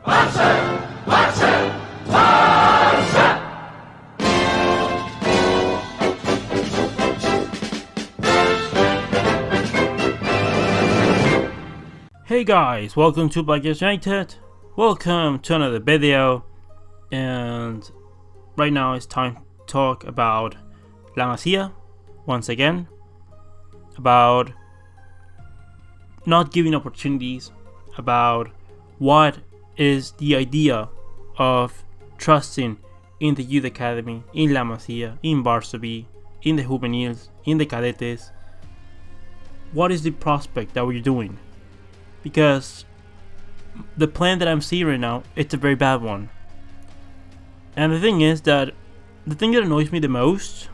Hey guys, welcome to Black United. Welcome to another video, and right now it's time to talk about La Masia once again, about not giving opportunities, about what is the idea of trusting in the youth academy, in La Masia, in Barça B, in the juveniles, in the cadetes. What is the prospect that we're doing? Because the plan that I'm seeing right now, it's a very bad one. And the thing is that the thing that annoys me the most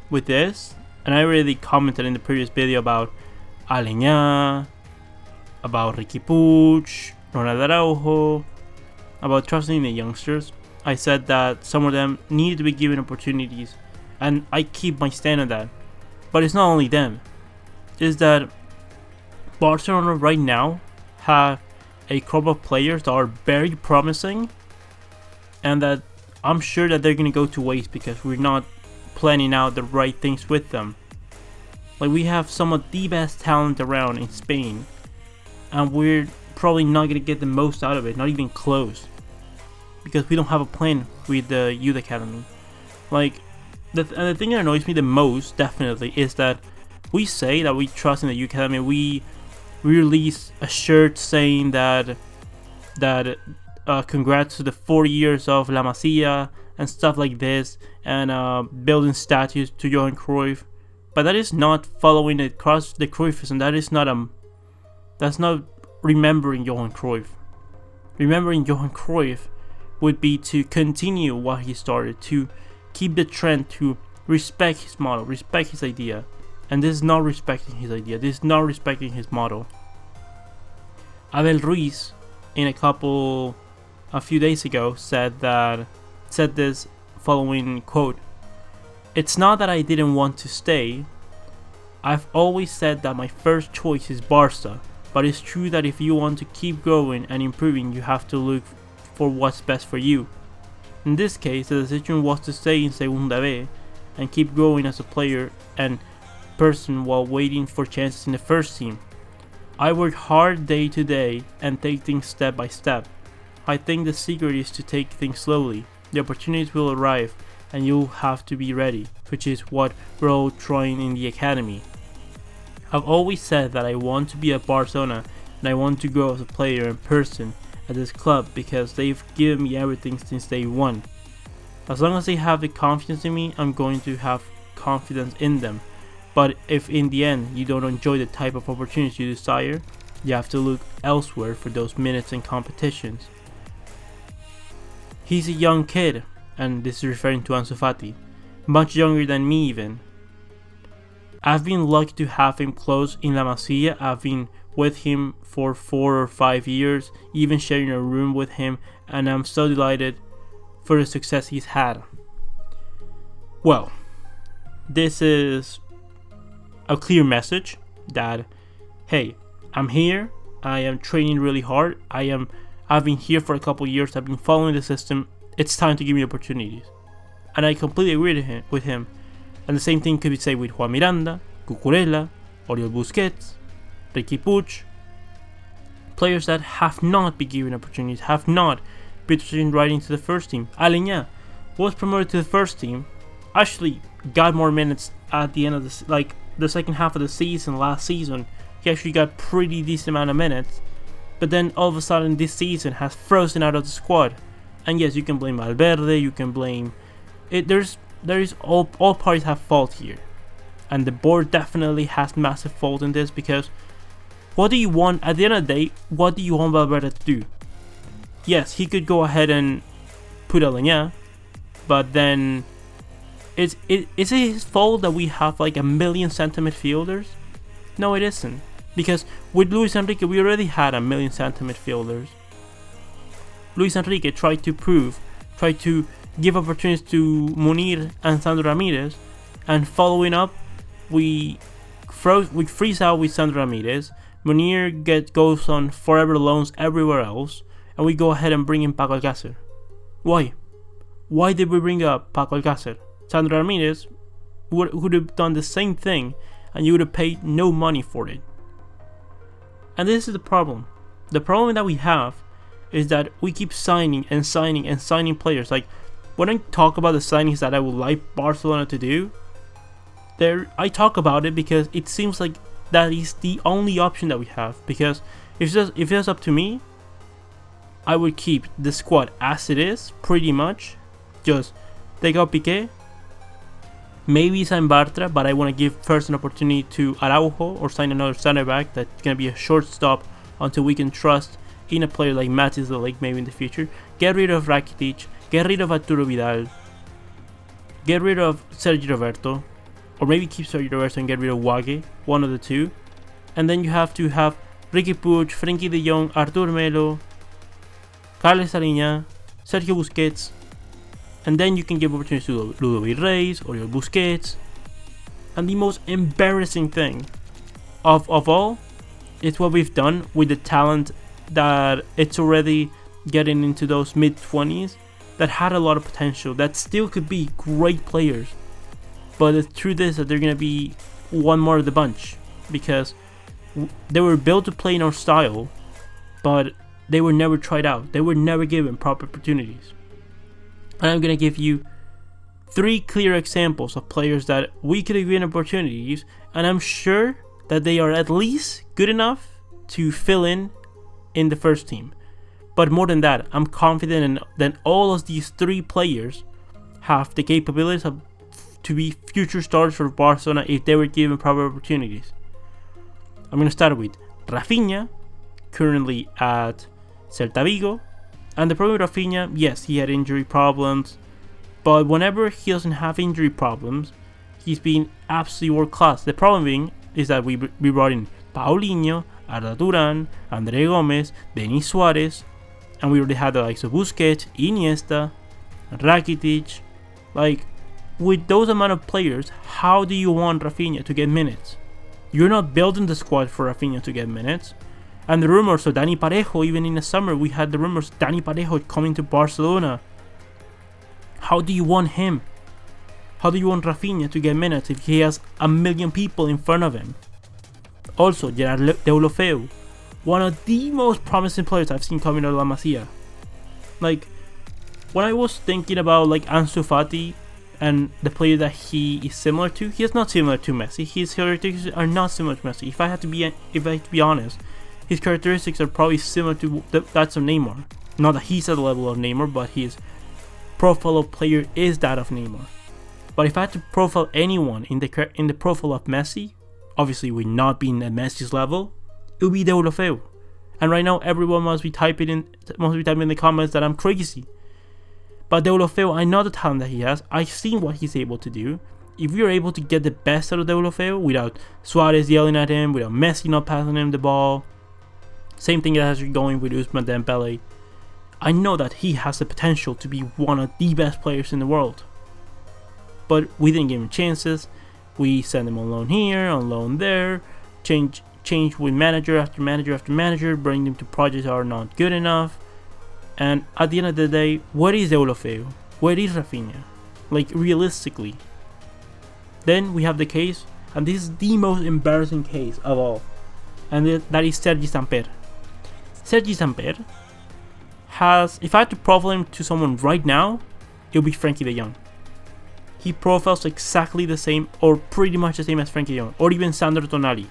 with this, and I already commented in the previous video about Aleñá, about Riqui Puig, Ronald Araujo, about trusting in the youngsters. I said that some of them need to be given opportunities, and I keep my stand on that. But it's not only them, it's that Barcelona right now have a crop of players that are very promising, and that I'm sure that they're gonna go to waste because we're not planning out the right things with them. Like, we have some of the best talent around in Spain, and we're probably not gonna get the most out of it, not even close, because we don't have a plan with the youth academy. Like, the thing that annoys me the most, definitely, is that we say that we trust in the youth academy. We release a shirt saying that congrats to the 4 years of La Masia and stuff like this, and building statues to Johan Cruyff. But that is not following the Cruyffism. That's not remembering Johan Cruyff. Remembering Johan Cruyff would be to continue what he started, to keep the trend, to respect his model, respect his idea. And this is not respecting his idea. This is not respecting his model. Abel Ruiz, a few days ago, said this following quote: "It's not that I didn't want to stay. I've always said that my first choice is Barca, but it's true that if you want to keep growing and improving, you have to look for what's best for you. In this case, the decision was to stay in Segunda B and keep growing as a player and person while waiting for chances in the first team. I work hard day to day and take things step by step. I think the secret is to take things slowly. The opportunities will arrive and you'll have to be ready, which is what we're all trying in the academy. I've always said that I want to be at Barcelona and I want to grow as a player and person at this club because they've given me everything since day one. As long as they have the confidence in me, I'm going to have confidence in them. But if in the end you don't enjoy the type of opportunities you desire, you have to look elsewhere for those minutes and competitions." He's a young kid, and this is referring to Ansu Fati, much younger than me even. I've been lucky to have him close in La Masia. I've been with him for 4 or 5 years, even sharing a room with him, and I'm so delighted for the success he's had. Well, this is a clear message that, hey, I'm here, I am training really hard, I've been here for a couple years, I've been following the system, it's time to give me opportunities. And I completely agree with him. And the same thing could be said with Juan Miranda, Cucurella, Oriol Busquets, Riqui Puig, players that have not been given opportunities, have not been trained right into the first team. Aleñá was promoted to the first team, actually got more minutes at the end of the second half of the season. Last season he actually got pretty decent amount of minutes, but then all of a sudden this season has frozen out of the squad. And yes, you can blame Valverde, you can blame it. There is all parties have fault here, and the board definitely has massive fault in this, because what do you want at the end of the day? What do you want Valverde to do? Yes, he could go ahead and put Aleñá, but then is it his fault that we have like 1 million center midfielders? No, it isn't, because with Ruiz and Riqui we already had 1 million center midfielders. Ruiz and Riqui tried to give opportunities to Munir and Sandro Ramirez, and following up, we freeze out with Sandro Ramirez. Munir goes on forever loans everywhere else, and we go ahead and bring in Paco Alcácer. Why? Why did we bring up Paco Alcácer? Sandro Ramirez would have done the same thing, and you would have paid no money for it. And this is the problem. The problem that we have is that we keep signing and signing and signing players. Like, when I talk about the signings that I would like Barcelona to do, I talk about it because it seems like that is the only option that we have. Because if it was up to me, I would keep the squad as it is, pretty much. Just take out Piqué, maybe sign Bartra, but I want to give first an opportunity to Araujo or sign another center back that's going to be a short stop until we can trust in a player like Matis the Lake maybe in the future. Get rid of Rakitic, get rid of Arturo Vidal, get rid of Sergi Roberto, or maybe keep Sergi Roberto and get rid of Wague, one of the two. And then you have to have Riqui Puig, Frenkie de Jong, Artur Melo, Carles Sariña, Sergio Busquets, and then you can give opportunities to Ludovic Reis or your Busquets. And the most embarrassing thing of all is what we've done with the talent that it's already getting into those mid-20s that had a lot of potential, that still could be great players. But the truth is that they're going to be one more of the bunch, because they were built to play in our style, but they were never tried out. They were never given proper opportunities. And I'm going to give you 3 clear examples of players that we could have given opportunities, and I'm sure that they are at least good enough to fill in the first team. But more than that, I'm confident that all of these 3 players have the capabilities to be future stars for Barcelona if they were given proper opportunities. I'm going to start with Rafinha, currently at Celta Vigo. And the problem with Rafinha, yes, he had injury problems, but whenever he doesn't have injury problems, he's been absolutely world class. The problem being is that we brought in Paulinho, Arda Turan, André Gomez, Denis Suarez, and we already had the likes of Busquets, Iniesta, Rakitic. Like, with those amount of players, how do you want Rafinha to get minutes? You're not building the squad for Rafinha to get minutes. And the rumors of Dani Parejo, even in the summer, we had the rumors of Dani Parejo coming to Barcelona. How do you want him? How do you want Rafinha to get minutes if he has a million people in front of him? Also, Gerard Deulofeu, one of the most promising players I've seen coming out of La Masia. Like, when I was thinking about like Ansu Fati and the player that he is similar to, he is not similar to Messi. His characteristics are not similar to Messi. If I had to be honest, his characteristics are probably similar to that's of Neymar. Not that he's at the level of Neymar, but his profile of player is that of Neymar. But if I had to profile anyone in the profile of Messi, obviously with not being at Messi's level, it would be Deulofeu. And right now, everyone must be typing in the comments that I'm crazy. But Deulofeu, I know the talent that he has. I've seen what he's able to do. If we are able to get the best out of Deulofeu without Suarez yelling at him, without Messi not passing him the ball, same thing as you're going with Ousmane Dembele, I know that he has the potential to be one of the best players in the world. But we didn't give him chances. We send him on loan here, on loan there, change with manager after manager after manager, bring them to projects that are not good enough. And at the end of the day, where is Deulofeu? Where is Rafinha? Like, realistically. Then we have the case, and this is the most embarrassing case of all, and that is Sergi Samper. Sergi Samper has, if I had to profile him to someone right now, it would be Frenkie de Jong. He profiles exactly the same, or pretty much the same as Frenkie de Jong, or even Sandro Tonali.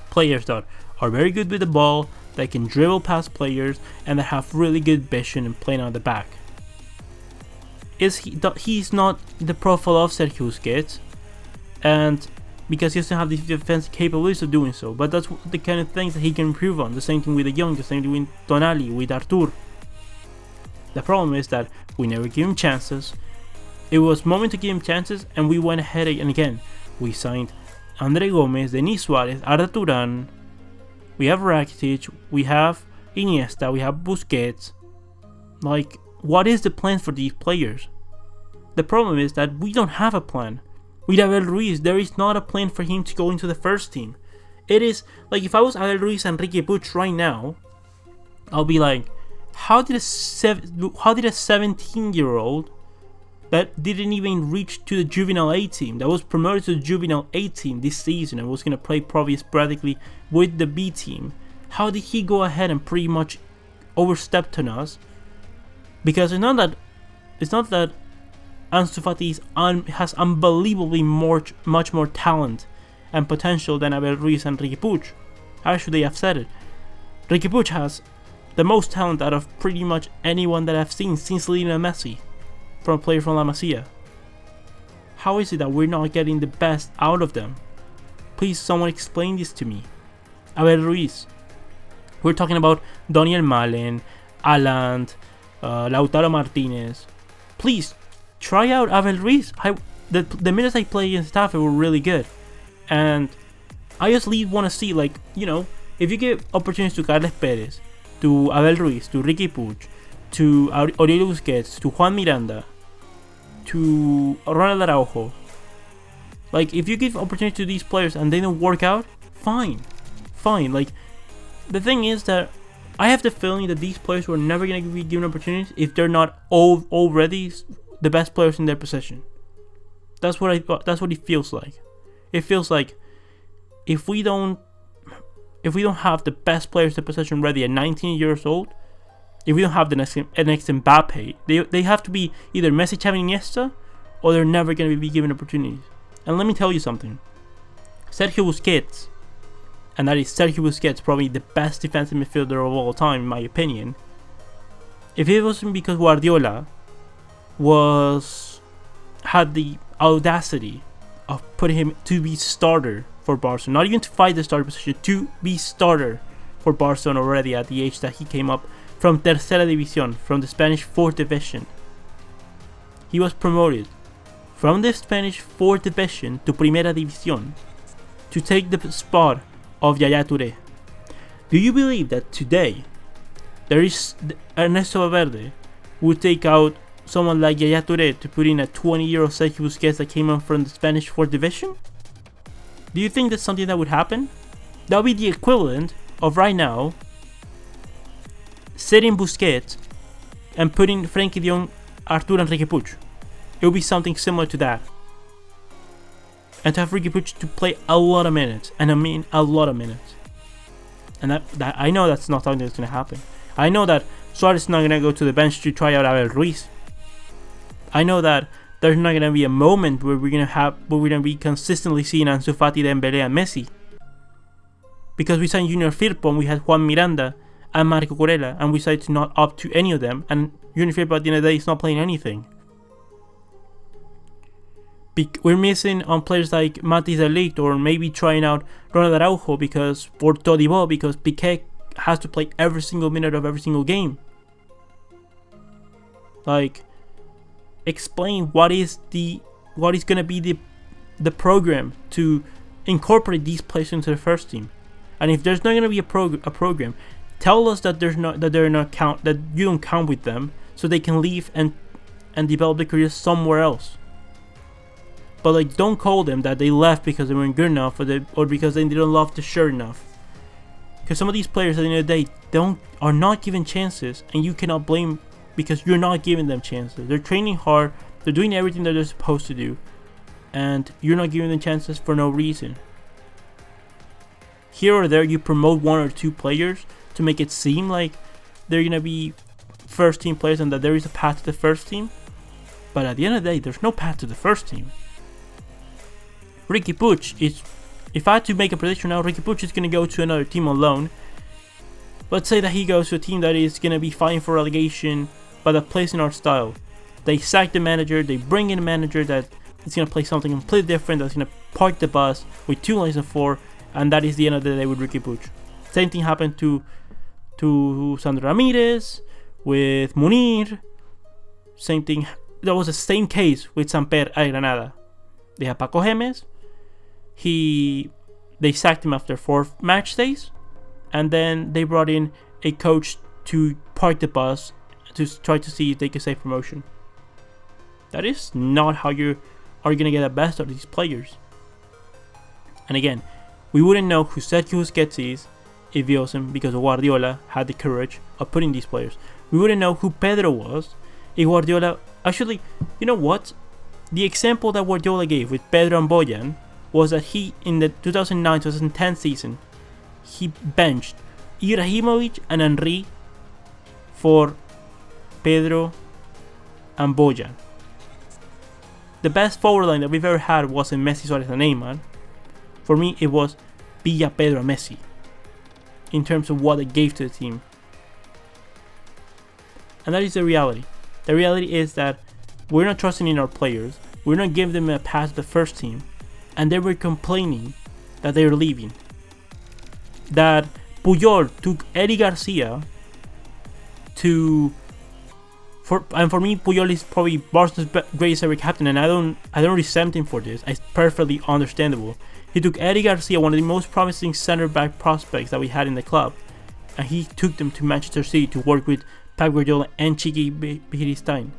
Players that are very good with the ball, that can dribble past players, and that have really good vision and playing on the back. He's not the profile of Sergio Busquets, and because he doesn't have the defensive capabilities of doing so, but that's the kind of things that he can improve on. The same thing with De Jong, the same thing with Tonali, with Artur. The problem is that we never give him chances. It was moment to give him chances, and we went ahead and again. We signed André Gomez, Denis Suarez, Arda Turan. We have Rakitic, we have Iniesta, we have Busquets. Like, what is the plan for these players? The problem is that we don't have a plan. With Abel Ruiz, there is not a plan for him to go into the first team. It is like if I was Abel Ruiz and Riqui Puig right now, I'll be like, how did a 17-year-old that didn't even reach to the juvenile A team, that was promoted to the juvenile A team this season and was gonna play probably sporadically with the B team, how did he go ahead and pretty much overstep on us? Because it's not that Ansu Fati has unbelievably much more talent and potential than Abel Ruiz and Riqui Puig. Actually, I've said it. Riqui Puig has the most talent out of pretty much anyone that I've seen since Lionel Messi, from a player from La Masia. How is it that we're not getting the best out of them? Please, someone explain this to me. Abel Ruiz. We're talking about Daniel Malen, Aland, Lautaro Martinez. Please, try out Abel Ruiz. The minutes I played against Tafe were really good. And I just want to see, like, you know, if you give opportunities to Carles Perez, to Abel Ruiz, to Riqui Puig, to Aurelio Busquets, to Juan Miranda, to Ronald Araujo, like, if you give opportunity to these players and they don't work out, fine. Like, the thing is that I have the feeling that these players were never going to be given opportunities if they're not already the best players in their position. That's what it feels like. It feels like if we don't have the best players in the position ready at 19 years old, if we don't have the next Mbappe, they have to be either Messi, Xavi, Iniesta, or they're never going to be given opportunities. And let me tell you something. Sergio Busquets, and that is Sergio Busquets, probably the best defensive midfielder of all time in my opinion. If it wasn't because Guardiola had the audacity of putting him to be starter for Barcelona, not even to fight the starter position, to be starter for Barcelona already at the age that he came up from Tercera División, from the Spanish 4th Division. He was promoted from the Spanish 4th Division to Primera División to take the spot of Yaya Touré. Do you believe that today Ernesto Valverde would take out someone like Yaya Touré to put in a 20-year-old Sergio Busquets that came up from the Spanish 4th Division? Do you think that's something that would happen? That would be the equivalent of right now sitting Busquets and putting Frenkie de Jong, Artur and Riqui Puig. It would be something similar to that. And to have Riqui Puig to play a lot of minutes, and I mean a lot of minutes. And that I know that's not something that's going to happen. I know that Suarez is not going to go to the bench to try out Abel Ruiz. I know that there's not going to be a moment where we're going to be consistently seeing Ansu Fati, Dembélé and Messi. Because we signed Junior Firpo and we had Juan Miranda and Marco Corella, and we decided to not opt to any of them, and Junior Firpo at the end of the day is not playing anything. We're missing on players like Mathys de Ligt, or maybe trying out Ronald Araujo or Todibo, because Piqué has to play every single minute of every single game. Like, explain what is gonna be the program to incorporate these players into the first team. And if there's not gonna be a program, tell us that that you don't count with them, so they can leave and develop their careers somewhere else. But like, don't call them that they left because they weren't good enough, or because they didn't love the shirt enough. Because some of these players at the end of the day are not given chances, and you cannot blame because you're not giving them chances. They're training hard, they're doing everything that they're supposed to do, and you're not giving them chances for no reason. Here or there, you promote one or two players to make it seem like they're gonna be first team players and that there is a path to the first team. But at the end of the day, there's no path to the first team. Riqui Puig is, if I had to make a prediction now, Riqui Puig is going to go to another team on loan. Let's say that he goes to a team that is going to be fighting for relegation, but that plays in our style. They sack the manager, they bring in a manager that is going to play something completely different, that's going to park the bus with 2 lines of 4, and that is the end of the day with Riqui Puig. Same thing happened to Sandro Ramirez, with Munir. Same thing, that was the same case with Samper at Granada. They had Paco Gemes. They sacked him after 4 match days, and then they brought in a coach to park the bus to try to see if they could save promotion. That is not how you are going to get the best out of these players. And again, we wouldn't know who Sergio Busquets is if it wasn't because Guardiola had the courage of putting these players. We wouldn't know who Pedro was if Guardiola... Actually, you know what? The example that Guardiola gave with Pedro and Boyan was that he, in the 2009-2010 season, he benched Ibrahimovic and Henry for Pedro and Boyan. The best forward line that we've ever had wasn't Messi, Suarez and Neymar. For me, it was Villa, Pedro and Messi in terms of what it gave to the team. And that is the reality. The reality is that we're not trusting in our players. We're not giving them a pass to the first team. And they were complaining that they were leaving. That Puyol took Eddie Garcia for me, Puyol is probably Barcelona's greatest ever captain, and I don't resent him for this. It's perfectly understandable. He took Eddie Garcia, one of the most promising center back prospects that we had in the club, and he took them to Manchester City to work with Pep Guardiola and Chiqui Beristain.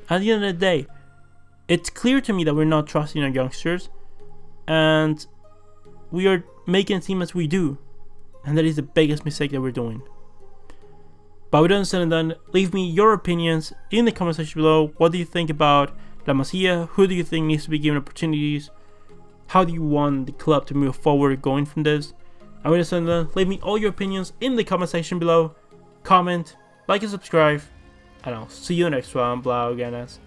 At the end of the day, it's clear to me that we're not trusting our youngsters, and we are making it seem as we do, and that is the biggest mistake that we're doing. But with that said and done, leave me your opinions in the comment section below. What do you think about La Masia? Who do you think needs to be given opportunities? How do you want the club to move forward going from this? And with that said and done, leave me all your opinions in the comment section below. Comment, like and subscribe, and I'll see you next one. Blau ganas.